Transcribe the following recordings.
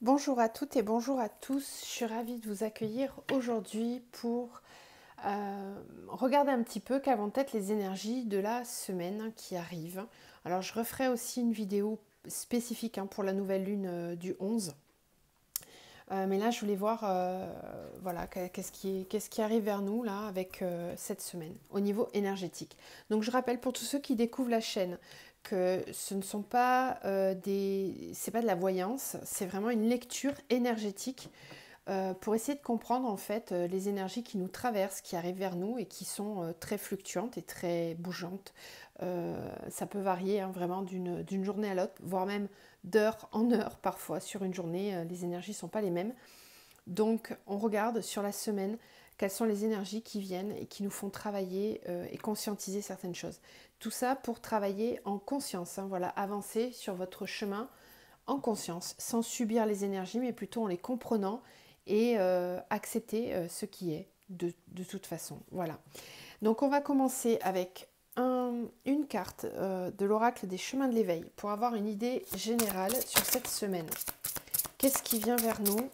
Bonjour à toutes et bonjour à tous. Je suis ravie de vous accueillir aujourd'hui pour regarder un petit peu quelles vont être les énergies de la semaine qui arrive. Alors je referai aussi une vidéo spécifique pour la nouvelle lune du 11. Mais là je voulais voir voilà, qu'est-ce qui arrive vers nous là avec cette semaine au niveau énergétique. Donc je rappelle pour tous ceux qui découvrent la chaîne que ce ne sont pas c'est pas de la voyance, c'est vraiment une lecture énergétique pour essayer de comprendre en fait les énergies qui nous traversent, qui arrivent vers nous et qui sont très fluctuantes et très bougeantes. Ça peut varier vraiment d'une journée à l'autre, voire même d'heure en heure parfois sur une journée. Les énergies ne sont pas les mêmes. Donc on regarde sur la semaine quelles sont les énergies qui viennent et qui nous font travailler et conscientiser certaines choses. Tout ça pour travailler en conscience, voilà, avancer sur votre chemin en conscience, sans subir les énergies, mais plutôt en les comprenant et accepter ce qui est de toute façon. Voilà. Donc on va commencer avec une carte de l'oracle des chemins de l'éveil pour avoir une idée générale sur cette semaine. Qu'est-ce qui vient vers nous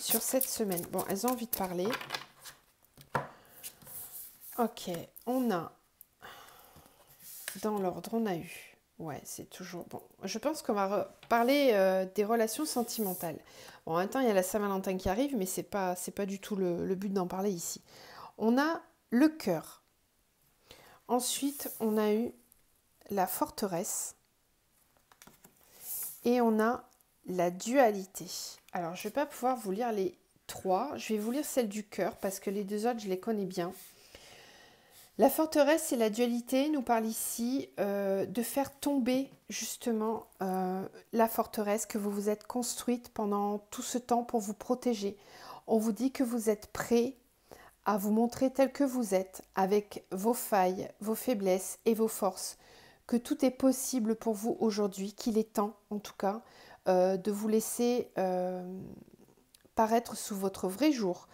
sur cette semaine? Bon, elles ont envie de parler. Ok, on a, dans l'ordre, on a eu... Ouais, c'est toujours... Bon, je pense qu'on va parler des relations sentimentales. Bon, en même temps, il y a la Saint-Valentin qui arrive, mais c'est pas du tout le but d'en parler ici. On a le cœur. Ensuite, on a eu la forteresse. Et on a la dualité. Alors, je ne vais pas pouvoir vous lire les trois. Je vais vous lire celle du cœur parce que les deux autres, je les connais bien. La forteresse et la dualité nous parlent ici de faire tomber justement la forteresse que vous vous êtes construite pendant tout ce temps pour vous protéger. On vous dit que vous êtes prêt à vous montrer tel que vous êtes, avec vos failles, vos faiblesses et vos forces, que tout est possible pour vous aujourd'hui, qu'il est temps en tout cas de vous laisser paraître sous votre vrai jour.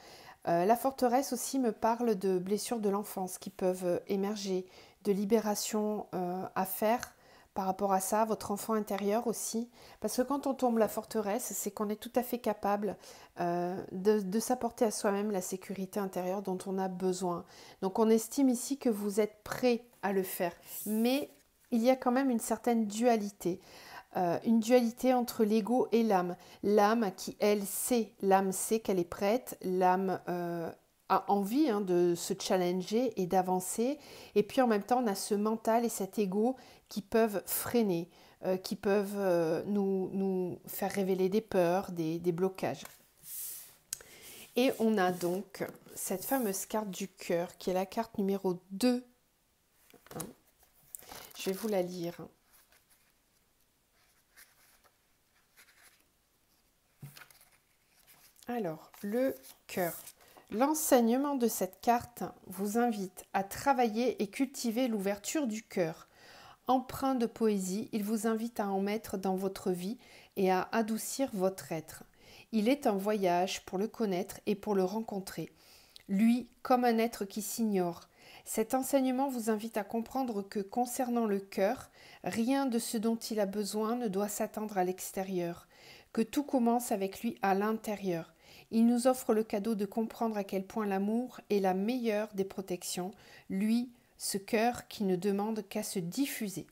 La forteresse aussi me parle de blessures de l'enfance qui peuvent émerger, de libération à faire par rapport à ça, votre enfant intérieur aussi. Parce que quand on tombe la forteresse, c'est qu'on est tout à fait capable de s'apporter à soi-même la sécurité intérieure dont on a besoin. Donc on estime ici que vous êtes prêt à le faire. Mais il y a quand même une certaine dualité. Une dualité entre l'ego et l'âme. L'âme qui, elle, sait, l'âme sait qu'elle est prête, l'âme a envie de se challenger et d'avancer. Et puis en même temps, on a ce mental et cet ego qui peuvent freiner, qui peuvent nous faire révéler des peurs, des blocages. Et on a donc cette fameuse carte du cœur qui est la carte numéro 2. Je vais vous la lire. Alors, le cœur. L'enseignement de cette carte vous invite à travailler et cultiver l'ouverture du cœur. Empreint de poésie, il vous invite à en mettre dans votre vie et à adoucir votre être. Il est un voyage pour le connaître et pour le rencontrer. Lui, comme un être qui s'ignore. Cet enseignement vous invite à comprendre que concernant le cœur, rien de ce dont il a besoin ne doit s'attendre à l'extérieur, que tout commence avec lui à l'intérieur. Il nous offre le cadeau de comprendre à quel point l'amour est la meilleure des protections, lui, ce cœur qui ne demande qu'à se diffuser.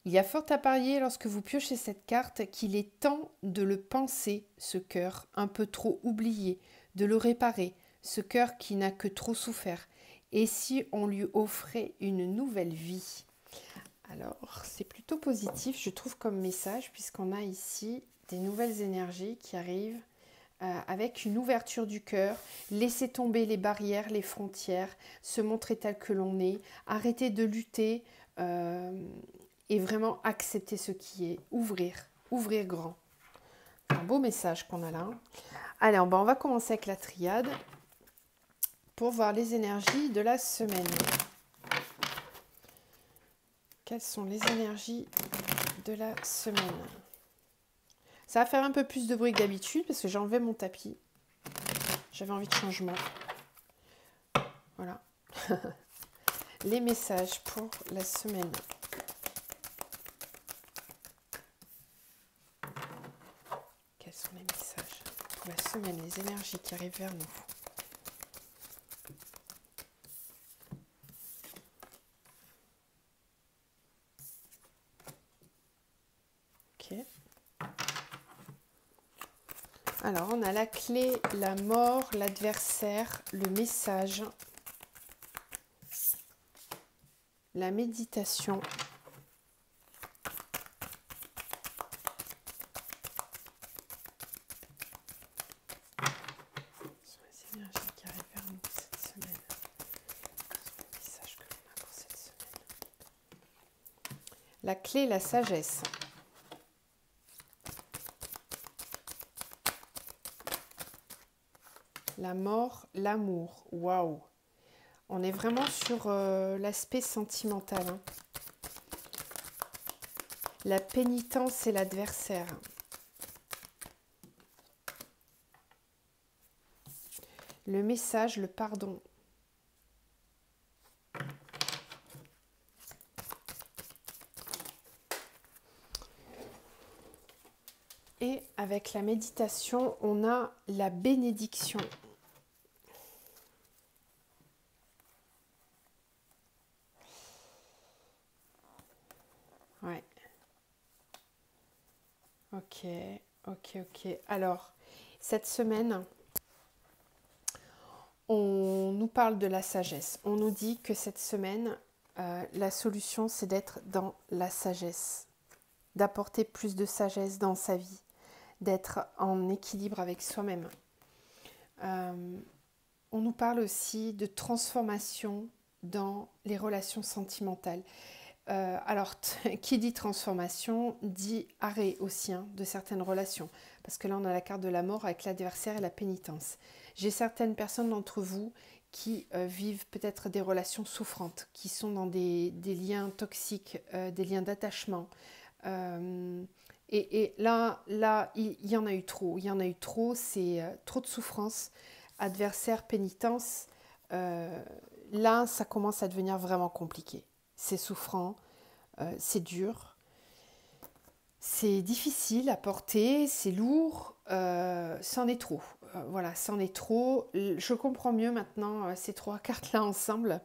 Il y a fort à parier lorsque vous piochez cette carte qu'il est temps de le penser, ce cœur un peu trop oublié, de le réparer, ce cœur qui n'a que trop souffert. Et si on lui offrait une nouvelle vie? Alors, c'est plutôt positif, je trouve, comme message, puisqu'on a ici des nouvelles énergies qui arrivent avec une ouverture du cœur, laisser tomber les barrières, les frontières, se montrer tel que l'on est, arrêter de lutter et vraiment accepter ce qui est, ouvrir grand. Un beau message qu'on a là. Allez, on va commencer avec la triade pour voir les énergies de la semaine. Quelles sont les énergies de la semaine? Ça va faire un peu plus de bruit que d'habitude parce que j'ai enlevé mon tapis. J'avais envie de changement. Voilà. Les messages pour la semaine. quels sont les messages pour la semaine, les énergies qui arrivent vers nous. Ok. Alors, on a la clé, la mort, l'adversaire, le message, la méditation. Ce sont les énergies qui arrivent vers nous cette semaine. Ce sont les messages que l'on a pour cette semaine. La clé, la sagesse. La mort, l'amour. Waouh! On est vraiment sur l'aspect sentimental. Hein. La pénitence et l'adversaire. Le message, le pardon. Et avec la méditation, on a la bénédiction. Ouais. Ok, ok. Alors, cette semaine, on nous parle de la sagesse. On nous dit que cette semaine, la solution, c'est d'être dans la sagesse, d'apporter plus de sagesse dans sa vie, d'être en équilibre avec soi-même. On nous parle aussi de transformation dans les relations sentimentales. Alors, qui dit transformation dit arrêt aussi de certaines relations. Parce que là, on a la carte de la mort avec l'adversaire et la pénitence. J'ai certaines personnes d'entre vous qui vivent peut-être des relations souffrantes, qui sont dans des liens toxiques, des liens d'attachement. Et là, il y en a eu trop. Il y en a eu trop, c'est trop de souffrance. Adversaire, pénitence. Là, ça commence à devenir vraiment compliqué. C'est souffrant, c'est dur, c'est difficile à porter, c'est lourd, c'en est trop. Voilà, c'en est trop. Je comprends mieux maintenant ces trois cartes-là ensemble.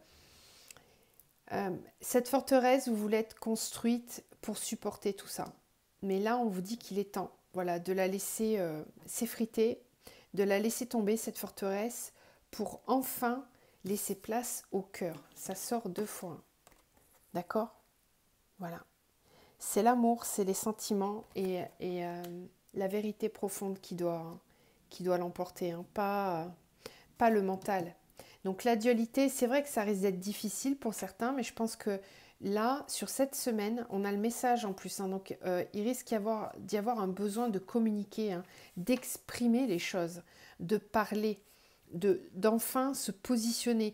Cette forteresse, vous voulez être construite pour supporter tout ça. Mais là, on vous dit qu'il est temps, voilà, de la laisser s'effriter, de la laisser tomber, cette forteresse, pour enfin laisser place au cœur. Ça sort 2 fois. D'accord? Voilà. C'est l'amour, c'est les sentiments et la vérité profonde qui doit l'emporter, hein, pas le mental. Donc la dualité, c'est vrai que ça risque d'être difficile pour certains, mais je pense que là, sur cette semaine, on a le message en plus. Hein, donc il risque d'y avoir un besoin de communiquer, hein, d'exprimer les choses, de parler, d'enfin se positionner.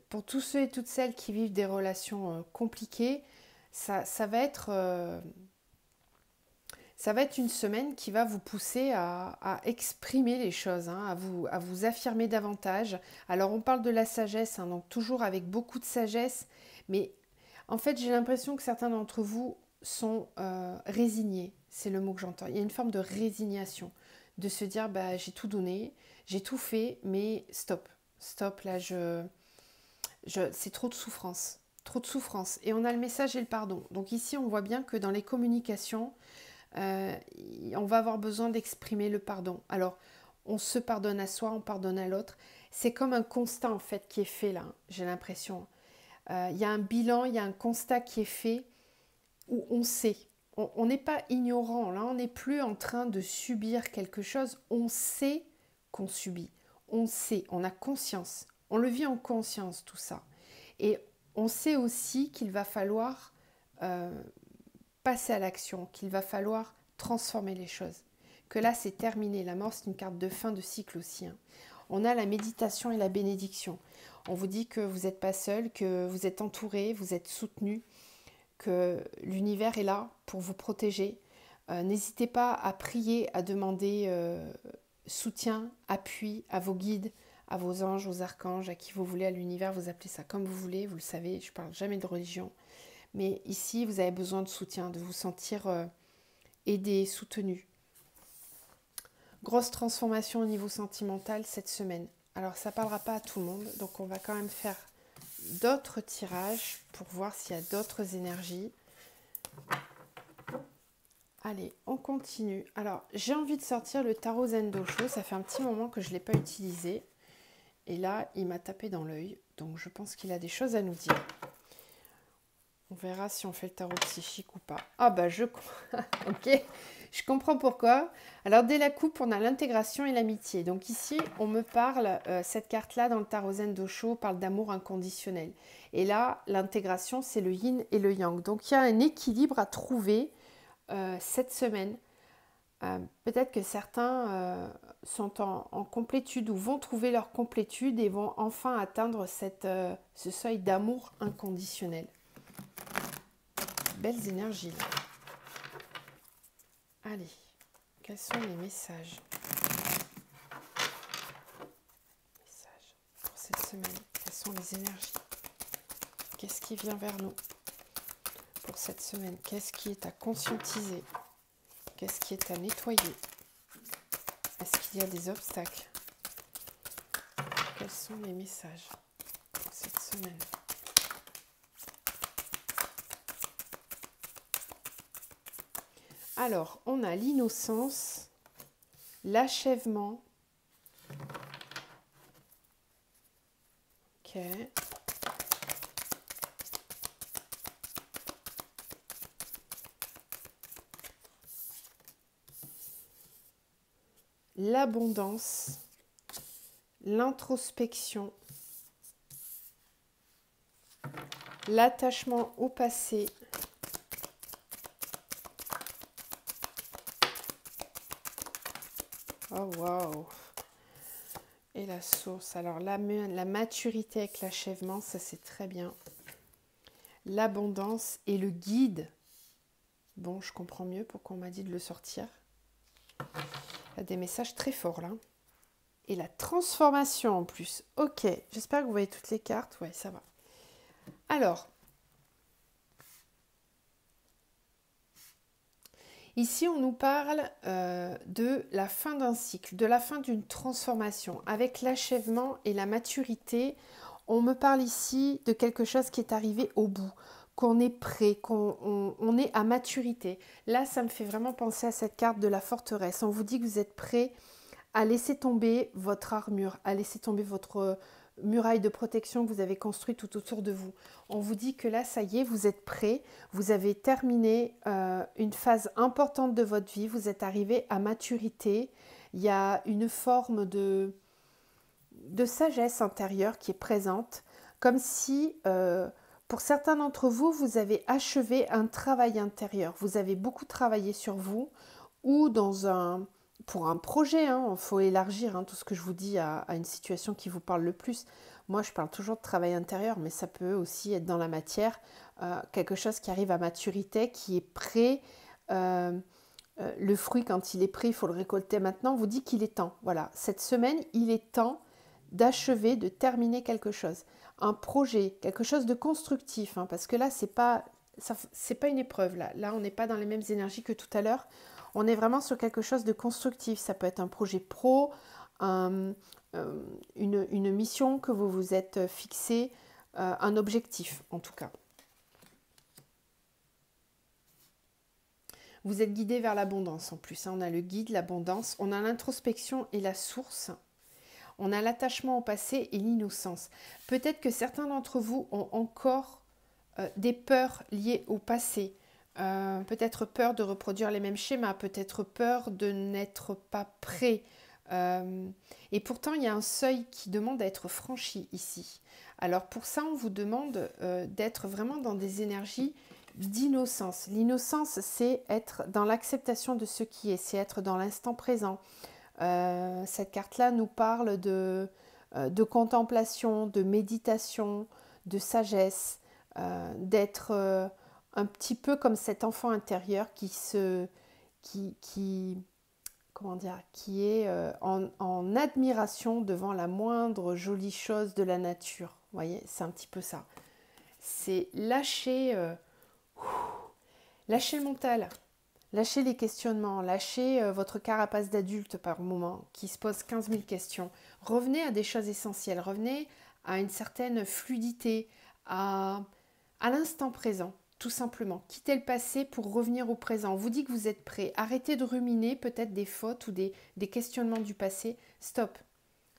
Pour tous ceux et toutes celles qui vivent des relations compliquées, ça va être une semaine qui va vous pousser à exprimer les choses, hein, à vous affirmer davantage. Alors on parle de la sagesse, hein, donc toujours avec beaucoup de sagesse, mais en fait j'ai l'impression que certains d'entre vous sont résignés, c'est le mot que j'entends. Il y a une forme de résignation, de se dire bah, j'ai tout donné, j'ai tout fait, mais stop, là c'est trop de souffrance. Trop de souffrance. Et on a le message et le pardon. Donc ici, on voit bien que dans les communications, on va avoir besoin d'exprimer le pardon. Alors, on se pardonne à soi, on pardonne à l'autre. C'est comme un constat, en fait, qui est fait là, j'ai l'impression. Il y a un bilan, il y a un constat qui est fait où on sait. On n'est pas ignorant, là, on n'est plus en train de subir quelque chose. On sait qu'on subit. On sait, on a conscience. On le vit en conscience, tout ça. Et on sait aussi qu'il va falloir passer à l'action, qu'il va falloir transformer les choses. Que là, c'est terminé. La mort, c'est une carte de fin de cycle aussi. Hein. On a la méditation et la bénédiction. On vous dit que vous n'êtes pas seul, que vous êtes entouré, vous êtes soutenu, que l'univers est là pour vous protéger. N'hésitez pas à prier, à demander soutien, appui à vos guides, à vos anges, aux archanges, à qui vous voulez, à l'univers, vous appelez ça comme vous voulez, vous le savez, je ne parle jamais de religion. Mais ici, vous avez besoin de soutien, de vous sentir aidé, soutenu. Grosse transformation au niveau sentimental cette semaine. Alors ça ne parlera pas à tout le monde, donc on va quand même faire d'autres tirages pour voir s'il y a d'autres énergies. Allez, on continue. Alors, j'ai envie de sortir le tarot Zendosho. Ça fait un petit moment que je ne l'ai pas utilisé. Et là, il m'a tapé dans l'œil. Donc, je pense qu'il a des choses à nous dire. On verra si on fait le tarot psychique ou pas. Ah bah, ok, je comprends pourquoi. Alors, dès la coupe, on a l'intégration et l'amitié. Donc ici, on me parle, cette carte-là dans le tarot Zendosho parle d'amour inconditionnel. Et là, l'intégration, c'est le yin et le yang. Donc, il y a un équilibre à trouver cette semaine. Peut-être que certains sont en complétude ou vont trouver leur complétude et vont enfin atteindre ce seuil d'amour inconditionnel. Belles énergies là. Allez, quels sont les messages? Messages pour cette semaine. Quelles sont les énergies? Qu'est-ce qui vient vers nous pour cette semaine? Qu'est-ce qui est à conscientiser? Qu'est-ce qui est à nettoyer? Est-ce qu'il y a des obstacles? Quels sont les messages pour cette semaine? Alors, on a l'innocence, l'achèvement. Ok. L'abondance, l'introspection, l'attachement au passé, oh waouh, et la source. Alors la maturité avec l'achèvement, ça c'est très bien. L'abondance et le guide. Bon, je comprends mieux pourquoi on m'a dit de le sortir. Il y a des messages très forts là. Et la transformation en plus. Ok, j'espère que vous voyez toutes les cartes. Ouais, ça va. Alors, ici on nous parle de la fin d'un cycle, de la fin d'une transformation. Avec l'achèvement et la maturité, on me parle ici de quelque chose qui est arrivé au bout, qu'on est prêt, qu'on est à maturité. Là, ça me fait vraiment penser à cette carte de la forteresse. On vous dit que vous êtes prêt à laisser tomber votre armure, à laisser tomber votre muraille de protection que vous avez construite tout autour de vous. On vous dit que là, ça y est, vous êtes prêt, vous avez terminé une phase importante de votre vie, vous êtes arrivé à maturité, il y a une forme de sagesse intérieure qui est présente, comme si, pour certains d'entre vous, vous avez achevé un travail intérieur, vous avez beaucoup travaillé sur vous, ou pour un projet, il faut élargir tout ce que je vous dis à une situation qui vous parle le plus. Moi, je parle toujours de travail intérieur, mais ça peut aussi être dans la matière, quelque chose qui arrive à maturité, qui est prêt. Le fruit, quand il est prêt, il faut le récolter maintenant. On vous dit qu'il est temps. Voilà, cette semaine, il est temps d'achever, de terminer quelque chose. Un projet, quelque chose de constructif, parce que là, c'est pas une épreuve. Là, on n'est pas dans les mêmes énergies que tout à l'heure. On est vraiment sur quelque chose de constructif. Ça peut être un projet pro, une mission que vous vous êtes fixé, un objectif en tout cas. Vous êtes guidé vers l'abondance en plus. On a le guide, l'abondance, on a l'introspection et la source. On a l'attachement au passé et l'innocence. Peut-être que certains d'entre vous ont encore des peurs liées au passé. Peut-être peur de reproduire les mêmes schémas, peut-être peur de n'être pas prêt. Et pourtant, il y a un seuil qui demande à être franchi ici. Alors pour ça, on vous demande d'être vraiment dans des énergies d'innocence. L'innocence, c'est être dans l'acceptation de ce qui est, c'est être dans l'instant présent. Cette carte-là nous parle de contemplation, de méditation, de sagesse, d'être un petit peu comme cet enfant intérieur qui est en admiration devant la moindre jolie chose de la nature. Vous voyez, c'est un petit peu ça. C'est lâcher le mental, Lâchez les questionnements, lâchez votre carapace d'adulte par moment qui se pose 15 000 questions. Revenez à des choses essentielles, revenez à une certaine fluidité, à l'instant présent, tout simplement. Quittez le passé pour revenir au présent. On vous dit que vous êtes prêt. Arrêtez de ruminer peut-être des fautes ou des questionnements du passé. Stop,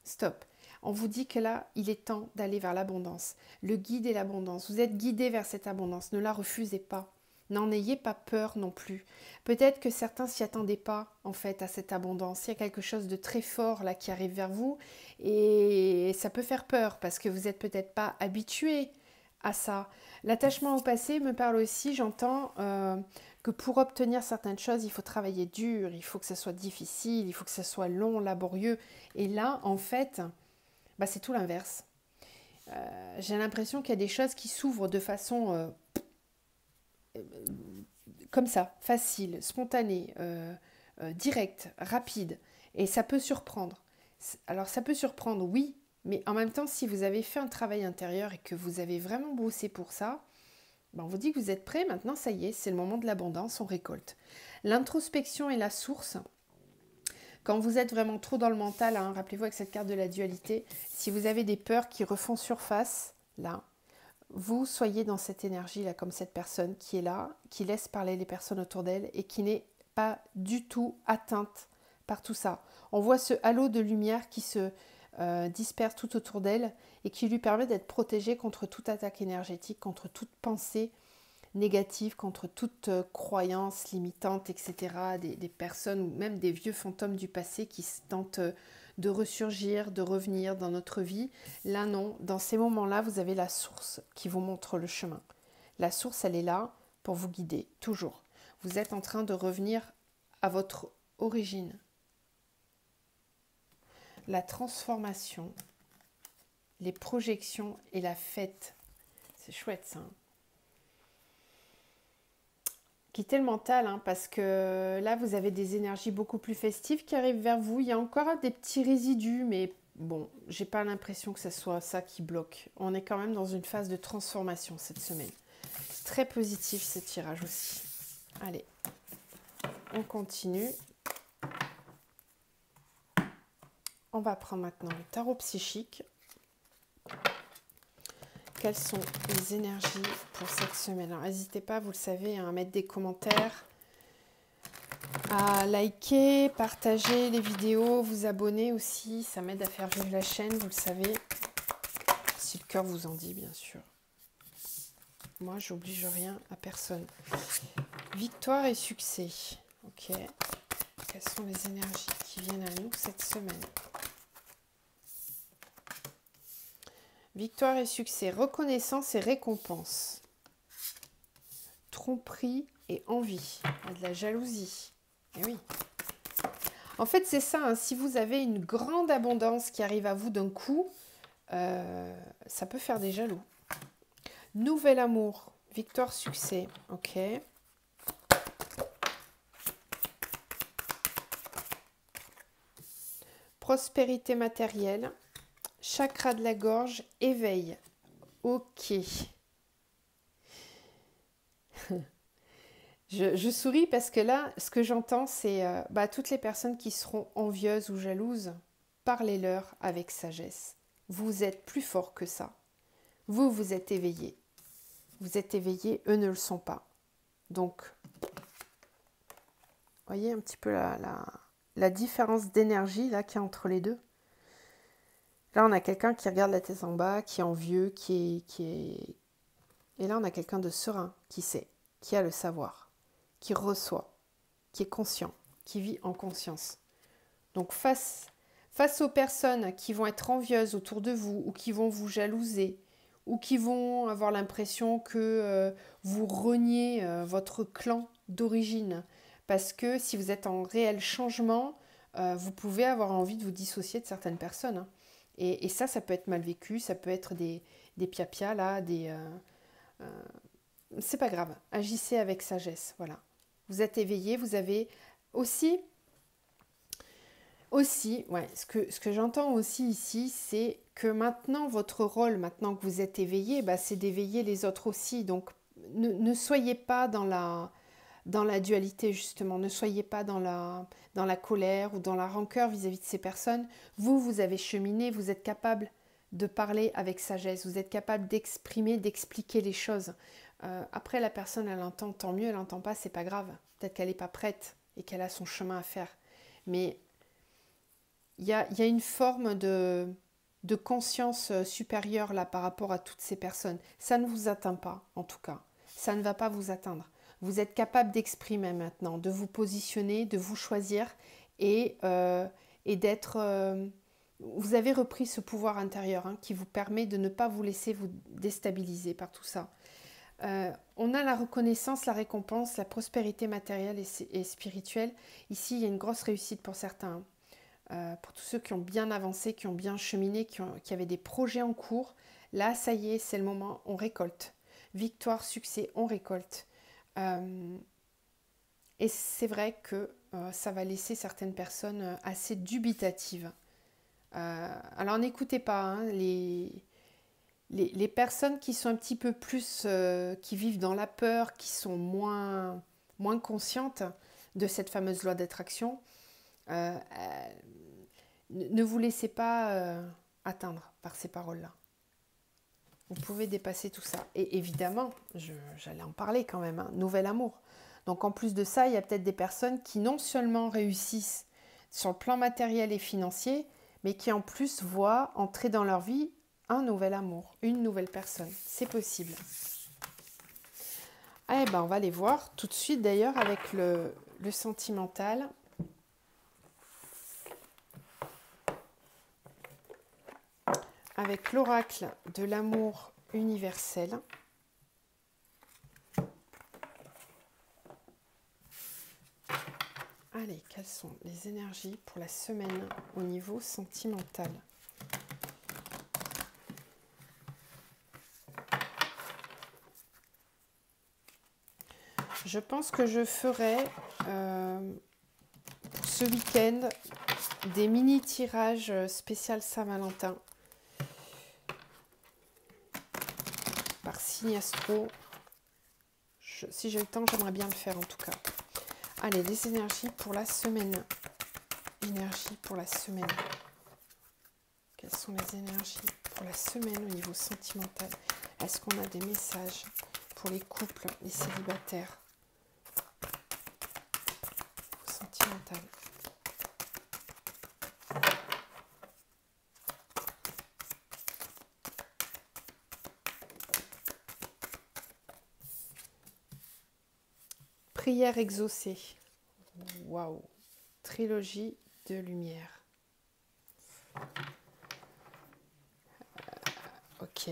stop. On vous dit que là, il est temps d'aller vers l'abondance. Le guide est l'abondance. Vous êtes guidé vers cette abondance. Ne la refusez pas. N'en ayez pas peur non plus. Peut-être que certains s'y attendaient pas, en fait, à cette abondance. Il y a quelque chose de très fort là qui arrive vers vous et ça peut faire peur parce que vous n'êtes peut-être pas habitué à ça. L'attachement au passé me parle aussi, j'entends que pour obtenir certaines choses, il faut travailler dur, il faut que ce soit difficile, il faut que ce soit long, laborieux. Et là, en fait, bah, c'est tout l'inverse. J'ai l'impression qu'il y a des choses qui s'ouvrent de façon comme ça, facile, spontanée, directe, rapide. Et ça peut surprendre. Alors ça peut surprendre, oui, mais en même temps, si vous avez fait un travail intérieur et que vous avez vraiment bossé pour ça, ben on vous dit que vous êtes prêt, maintenant ça y est, c'est le moment de l'abondance, on récolte. L'introspection est la source. Quand vous êtes vraiment trop dans le mental, hein, rappelez-vous avec cette carte de la dualité, si vous avez des peurs qui refont surface, là, vous soyez dans cette énergie-là, comme cette personne qui est là, qui laisse parler les personnes autour d'elle et qui n'est pas du tout atteinte par tout ça. On voit ce halo de lumière qui se disperse tout autour d'elle et qui lui permet d'être protégée contre toute attaque énergétique, contre toute pensée négative, contre toute croyance limitante, etc. Des personnes ou même des vieux fantômes du passé qui tentent de ressurgir, de revenir dans notre vie. Là, non. Dans ces moments-là, vous avez la source qui vous montre le chemin. La source, elle est là pour vous guider, toujours. Vous êtes en train de revenir à votre origine. La transformation, les projections et la fête. C'est chouette, ça. Quittez le mental, hein, parce que là, vous avez des énergies beaucoup plus festives qui arrivent vers vous. Il y a encore des petits résidus, mais bon, j'ai pas l'impression que ce soit ça qui bloque. On est quand même dans une phase de transformation cette semaine. C'est très positif, ce tirage aussi. Allez, on continue. On va prendre maintenant le tarot psychique. Quelles sont les énergies pour cette semaine? Alors, n'hésitez pas, vous le savez, à mettre des commentaires, à liker, partager les vidéos, vous abonner aussi. Ça m'aide à faire vivre la chaîne, vous le savez. Si le cœur vous en dit, bien sûr. Moi, j'oblige rien à personne. Victoire et succès. Ok. Quelles sont les énergies qui viennent à nous cette semaine? Victoire et succès, reconnaissance et récompense. Tromperie et envie. Il y a de la jalousie. Eh oui. En fait, c'est ça. Hein, si vous avez une grande abondance qui arrive à vous d'un coup, ça peut faire des jaloux. Nouvel amour. Victoire, succès. Ok. Prospérité matérielle. Chakra de la gorge, éveil. Ok. Je souris parce que là, ce que j'entends, c'est toutes les personnes qui seront envieuses ou jalouses, parlez-leur avec sagesse. Vous êtes plus fort que ça. Vous, vous êtes éveillés. Vous êtes éveillés, eux ne le sont pas. Donc, voyez un petit peu la différence d'énergie là qu'il y a entre les deux. Là, on a quelqu'un qui regarde la tête en bas, qui est envieux, qui est... Et là, on a quelqu'un de serein, qui sait, qui a le savoir, qui reçoit, qui est conscient, qui vit en conscience. Donc, face aux personnes qui vont être envieuses autour de vous, ou qui vont vous jalouser, ou qui vont avoir l'impression que vous reniez votre clan d'origine, parce que si vous êtes en réel changement, vous pouvez avoir envie de vous dissocier de certaines personnes, hein. Et ça peut être mal vécu, ça peut être des piapias, là, c'est pas grave, agissez avec sagesse, voilà. Vous êtes éveillé, vous avez aussi ouais, ce que j'entends aussi ici, c'est que maintenant, votre rôle, maintenant que vous êtes éveillé, c'est d'éveiller les autres aussi. Donc, ne soyez pas dans dans la dualité justement. Ne soyez pas dans la colère ou dans la rancœur vis-à-vis de ces personnes. Vous avez cheminé, vous êtes capable de parler avec sagesse, vous êtes capable d'exprimer, d'expliquer les choses. Après, la personne, elle entend, tant mieux, elle n'entend pas, c'est pas grave. Peut-être qu'elle n'est pas prête et qu'elle a son chemin à faire. Mais il y a une forme de conscience supérieure là par rapport à toutes ces personnes. Ça ne vous atteint pas, en tout cas. Ça ne va pas vous atteindre. Vous êtes capable d'exprimer maintenant, de vous positionner, de vous choisir et d'être... vous avez repris ce pouvoir intérieur qui vous permet de ne pas vous laisser vous déstabiliser par tout ça. On a la reconnaissance, la récompense, la prospérité matérielle et spirituelle. Ici, il y a une grosse réussite pour certains. Pour tous ceux qui ont bien avancé, qui ont bien cheminé, qui avaient des projets en cours. Là, ça y est, c'est le moment, on récolte. Victoire, succès, on récolte. Et c'est vrai que ça va laisser certaines personnes assez dubitatives. Alors n'écoutez pas les personnes qui sont un petit peu plus, qui vivent dans la peur, qui sont moins conscientes de cette fameuse loi d'attraction. Ne vous laissez pas atteindre par ces paroles-là. Vous pouvez dépasser tout ça. Et évidemment, j'allais en parler quand même, nouvel amour. Donc en plus de ça, il y a peut-être des personnes qui non seulement réussissent sur le plan matériel et financier, mais qui en plus voient entrer dans leur vie un nouvel amour, une nouvelle personne. C'est possible. Eh ben, on va les voir tout de suite d'ailleurs avec le sentimental. Avec l'oracle de l'amour universel. Allez, quelles sont les énergies pour la semaine au niveau sentimental? Je pense que je ferai ce week-end des mini-tirages spécial Saint-Valentin. Par signe astro. Si j'ai le temps, j'aimerais bien le faire en tout cas. Allez, les énergies pour la semaine. Énergie pour la semaine. Quelles sont les énergies pour la semaine au niveau sentimental? Est-ce qu'on a des messages pour les couples, les célibataires? Sentimental. Prière exaucée. Waouh. Trilogie de lumière. Ok.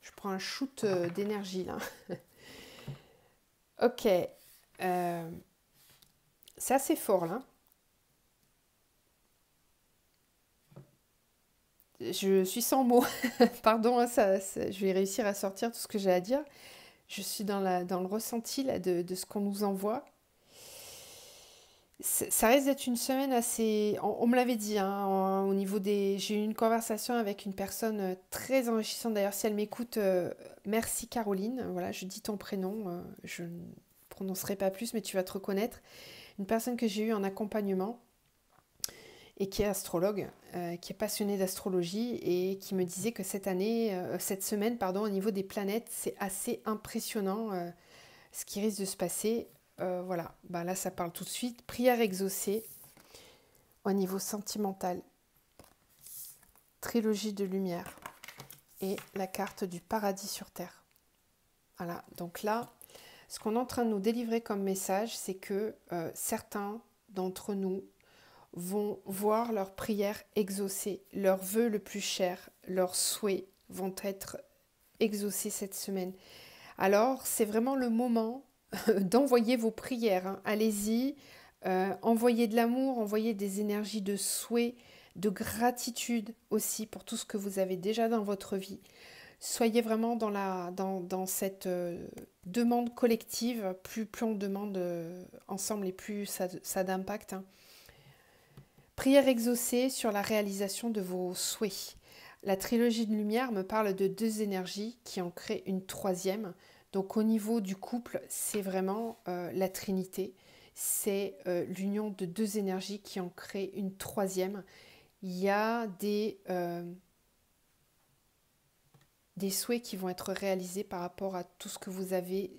Je prends un shoot d'énergie là. Ok. C'est assez fort là. Je suis sans mots. Pardon, je vais réussir à sortir tout ce que j'ai à dire. Je suis dans le ressenti là, de ce qu'on nous envoie. Ça risque d'être une semaine assez... On me l'avait dit, au niveau des... J'ai eu une conversation avec une personne très enrichissante. D'ailleurs, si elle m'écoute, merci Caroline. Voilà, je dis ton prénom. Je ne prononcerai pas plus, mais tu vas te reconnaître. Une personne que j'ai eue en accompagnement et qui est astrologue, qui est passionnée d'astrologie et qui me disait que cette semaine, au niveau des planètes, c'est assez impressionnant ce qui risque de se passer. Voilà, là ça parle tout de suite. Prière exaucée au niveau sentimental. Trilogie de lumière et la carte du paradis sur terre. Voilà, donc là, ce qu'on est en train de nous délivrer comme message, c'est que certains d'entre nous vont voir leurs prières exaucées, leurs vœux le plus cher, leurs souhaits vont être exaucés cette semaine. Alors, c'est vraiment le moment d'envoyer vos prières. Allez-y, envoyez de l'amour, envoyez des énergies de souhait, de gratitude aussi pour tout ce que vous avez déjà dans votre vie. Soyez vraiment dans cette demande collective. Plus on demande ensemble et plus ça d'impact. Prière exaucée sur la réalisation de vos souhaits. La trilogie de lumière me parle de deux énergies qui en créent une troisième. Donc au niveau du couple, c'est vraiment la trinité. C'est l'union de deux énergies qui en créent une troisième. Il y a des souhaits qui vont être réalisés par rapport à tout ce que vous avez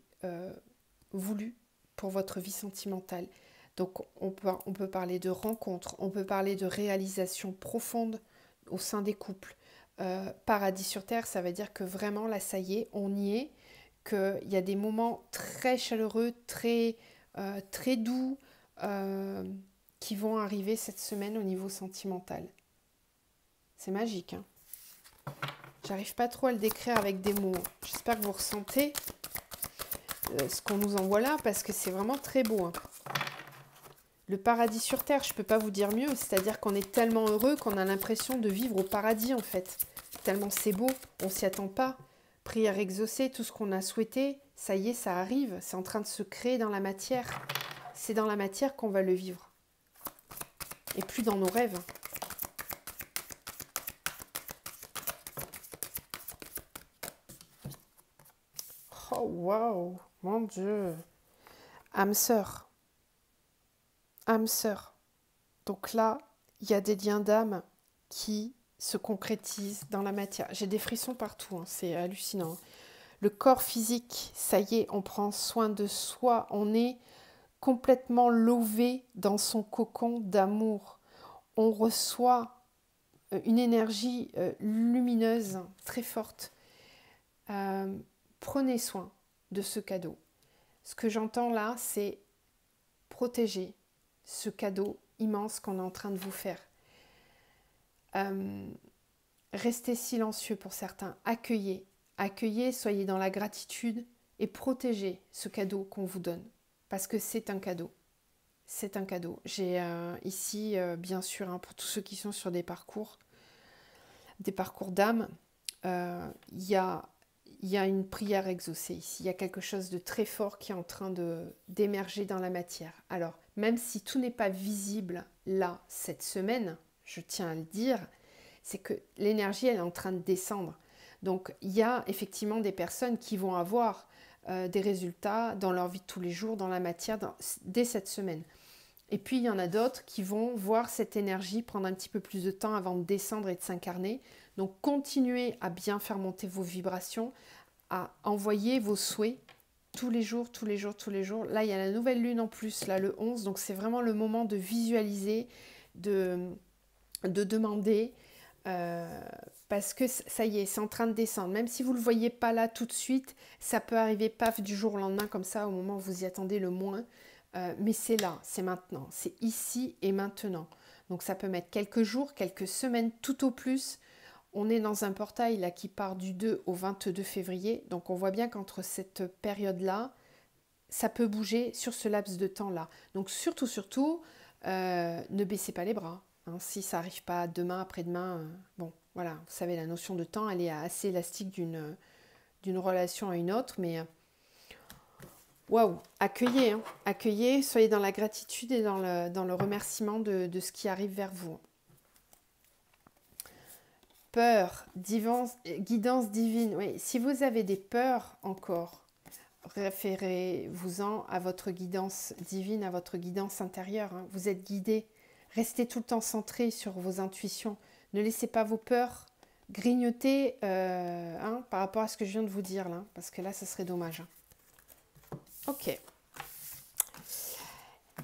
voulu pour votre vie sentimentale. Donc on peut parler de rencontres, on peut parler de réalisations profondes au sein des couples. Paradis sur Terre, ça veut dire que vraiment là, ça y est, on y est, qu'il y a des moments très chaleureux, très doux qui vont arriver cette semaine au niveau sentimental. C'est magique, hein. J'arrive pas trop à le décrire avec des mots. J'espère que vous ressentez ce qu'on nous envoie là, parce que c'est vraiment très beau, hein. Le paradis sur Terre, je peux pas vous dire mieux, c'est-à-dire qu'on est tellement heureux qu'on a l'impression de vivre au paradis en fait. Tellement c'est beau, on s'y attend pas. Prière exaucée, tout ce qu'on a souhaité, ça y est, ça arrive, c'est en train de se créer dans la matière. C'est dans la matière qu'on va le vivre. Et plus dans nos rêves. Oh waouh, mon Dieu. Âme sœur. Âme sœur. Donc là, il y a des liens d'âme qui se concrétisent dans la matière. J'ai des frissons partout, hein, c'est hallucinant. Le corps physique, ça y est, on prend soin de soi, on est complètement lové dans son cocon d'amour. On reçoit une énergie lumineuse, très forte. Prenez soin de ce cadeau. Ce que j'entends là, c'est protéger ce cadeau immense qu'on est en train de vous faire. Restez silencieux pour certains. Accueillez, soyez dans la gratitude et protégez ce cadeau qu'on vous donne. Parce que c'est un cadeau. C'est un cadeau. J'ai ici, bien sûr, hein, pour tous ceux qui sont sur des parcours d'âme, il y a une prière exaucée ici. Il y a quelque chose de très fort qui est en train d'émerger dans la matière. Alors, même si tout n'est pas visible là, cette semaine, je tiens à le dire, c'est que l'énergie, elle est en train de descendre. Donc, il y a effectivement des personnes qui vont avoir des résultats dans leur vie de tous les jours, dans la matière, dès cette semaine. Et puis, il y en a d'autres qui vont voir cette énergie prendre un petit peu plus de temps avant de descendre et de s'incarner. Donc, continuez à bien faire monter vos vibrations, à envoyer vos souhaits tous les jours, tous les jours, tous les jours. Là, il y a la nouvelle lune en plus, là, le 11. Donc, c'est vraiment le moment de visualiser, de demander, parce que ça y est, c'est en train de descendre. Même si vous ne le voyez pas là tout de suite, ça peut arriver paf du jour au lendemain, comme ça, au moment où vous y attendez le moins. Mais c'est là, c'est maintenant, c'est ici et maintenant. Donc ça peut mettre quelques jours, quelques semaines, tout au plus. On est dans un portail là qui part du 2 au 22 février. Donc on voit bien qu'entre cette période-là, ça peut bouger sur ce laps de temps-là. Donc surtout, ne baissez pas les bras. Hein. Si ça n'arrive pas demain, après-demain, bon, voilà, vous savez, la notion de temps, elle est assez élastique d'une relation à une autre, mais waouh, accueillez, hein, accueillez, soyez dans la gratitude et dans le remerciement de ce qui arrive vers vous. Peur, guidance divine. Oui, si vous avez des peurs encore, référez-vous-en à votre guidance divine, à votre guidance intérieure. Hein. Vous êtes guidé. Restez tout le temps centré sur vos intuitions. Ne laissez pas vos peurs grignoter par rapport à ce que je viens de vous dire là, parce que là, ce serait dommage. Ok.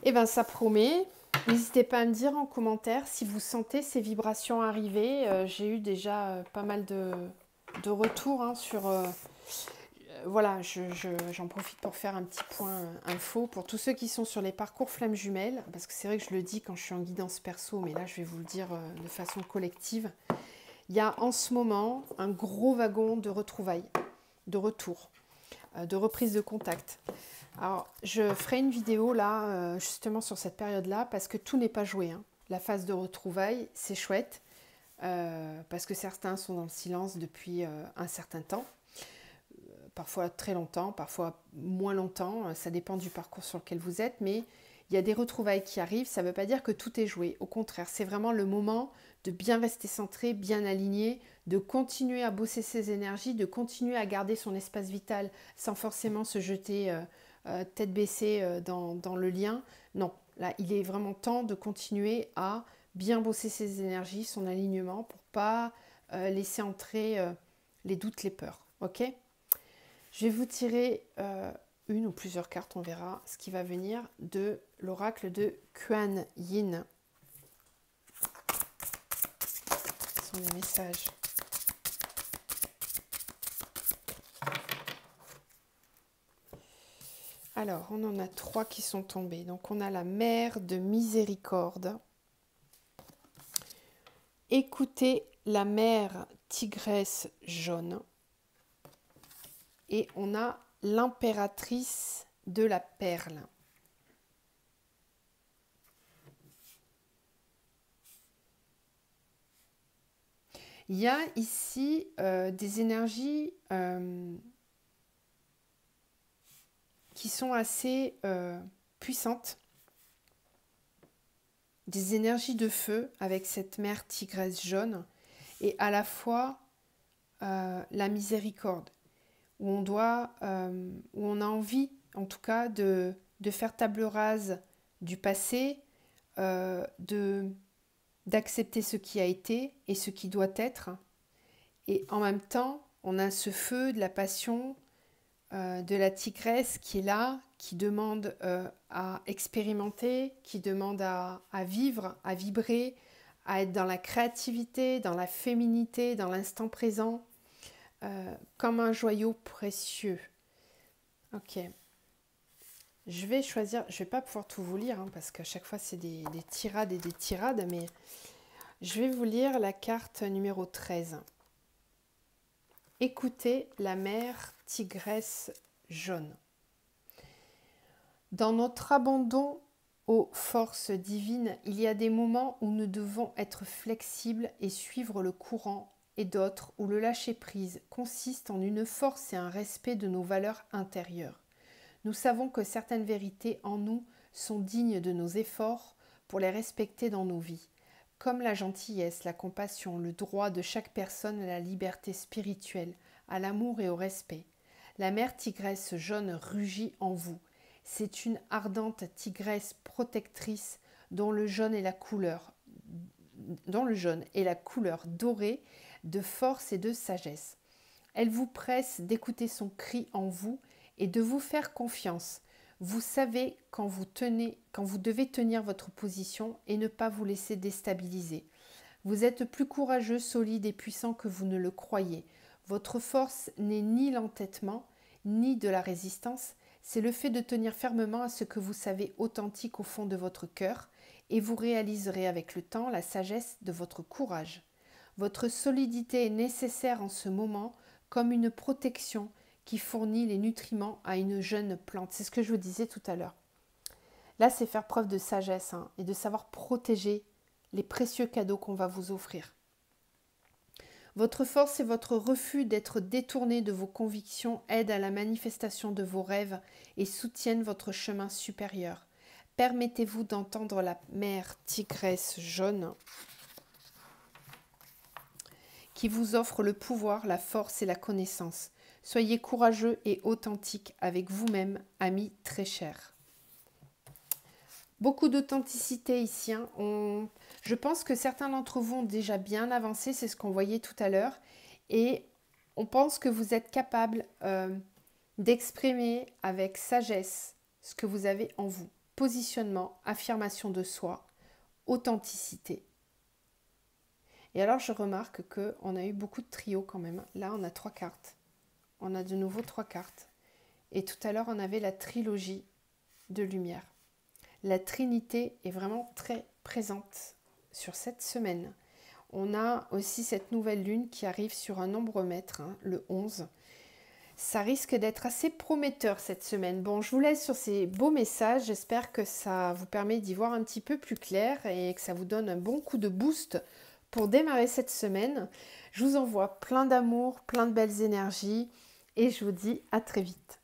Eh bien, ça promet. N'hésitez pas à me dire en commentaire si vous sentez ces vibrations arriver. J'ai eu déjà pas mal de retours sur... voilà, j'en profite pour faire un petit point info pour tous ceux qui sont sur les parcours flammes jumelles, parce que c'est vrai que je le dis quand je suis en guidance perso, mais là je vais vous le dire de façon collective. Il y a en ce moment un gros wagon de retrouvailles, de retour, de reprise de contact. Alors, je ferai une vidéo là, justement sur cette période-là, parce que tout n'est pas joué. Hein. La phase de retrouvailles, c'est chouette, parce que certains sont dans le silence depuis un certain temps, parfois très longtemps, parfois moins longtemps, ça dépend du parcours sur lequel vous êtes, mais il y a des retrouvailles qui arrivent, ça ne veut pas dire que tout est joué. Au contraire, c'est vraiment le moment de bien rester centré, bien aligné, de continuer à bosser ses énergies, de continuer à garder son espace vital sans forcément se jeter tête baissée dans le lien. Non, là, il est vraiment temps de continuer à bien bosser ses énergies, son alignement, pour ne pas laisser entrer les doutes, les peurs. Ok ? Je vais vous tirer une ou plusieurs cartes, on verra ce qui va venir de l'oracle de Kuan Yin. Ce sont les messages. Alors, on en a 3 qui sont tombés. Donc, on a la mère de miséricorde. Écoutez la mère tigresse jaune. Et on a l'impératrice de la perle. Il y a ici des énergies qui sont assez puissantes. Des énergies de feu avec cette mère tigresse jaune et à la fois la miséricorde. Où on a envie, en tout cas, de faire table rase du passé, d'accepter ce qui a été et ce qui doit être. Et en même temps, on a ce feu de la passion de la tigresse qui est là, qui demande à expérimenter, qui demande à vivre, à vibrer, à être dans la créativité, dans la féminité, dans l'instant présent. Comme un joyau précieux. Ok. Je vais choisir, je ne vais pas pouvoir tout vous lire, parce qu'à chaque fois c'est des tirades et des tirades, mais je vais vous lire la carte numéro 13. Écoutez la mère tigresse jaune. Dans notre abandon aux forces divines, il y a des moments où nous devons être flexibles et suivre le courant, et d'autres où le lâcher-prise consiste en une force et un respect de nos valeurs intérieures. Nous savons que certaines vérités en nous sont dignes de nos efforts pour les respecter dans nos vies, comme la gentillesse, la compassion, le droit de chaque personne à la liberté spirituelle, à l'amour et au respect. La mère tigresse jaune rugit en vous. C'est une ardente tigresse protectrice dont le jaune est la couleur dorée de force et de sagesse. Elle vous presse d'écouter son cri en vous et de vous faire confiance. Vous savez quand vous devez tenir votre position et ne pas vous laisser déstabiliser. Vous êtes plus courageux, solide et puissant que vous ne le croyez. Votre force n'est ni l'entêtement, ni de la résistance, c'est le fait de tenir fermement à ce que vous savez authentique au fond de votre cœur, et vous réaliserez avec le temps la sagesse de votre courage. Votre solidité est nécessaire en ce moment comme une protection qui fournit les nutriments à une jeune plante. C'est ce que je vous disais tout à l'heure. Là, c'est faire preuve de sagesse et de savoir protéger les précieux cadeaux qu'on va vous offrir. Votre force et votre refus d'être détourné de vos convictions aident à la manifestation de vos rêves et soutiennent votre chemin supérieur. Permettez-vous d'entendre la mère tigresse jaune qui vous offre le pouvoir, la force et la connaissance. Soyez courageux et authentique avec vous-même, ami très cher. Beaucoup d'authenticité ici. Je pense que certains d'entre vous ont déjà bien avancé, c'est ce qu'on voyait tout à l'heure. Et on pense que vous êtes capable d'exprimer avec sagesse ce que vous avez en vous. Positionnement, affirmation de soi, authenticité. Et alors je remarque qu'on a eu beaucoup de trios quand même. Là on a 3 cartes. On a de nouveau 3 cartes. Et tout à l'heure on avait la trilogie de lumière. La Trinité est vraiment très présente sur cette semaine. On a aussi cette nouvelle lune qui arrive sur un nombre-mètre, le 11. Ça risque d'être assez prometteur cette semaine. Bon, je vous laisse sur ces beaux messages. J'espère que ça vous permet d'y voir un petit peu plus clair et que ça vous donne un bon coup de boost pour démarrer cette semaine. Je vous envoie plein d'amour, plein de belles énergies et je vous dis à très vite.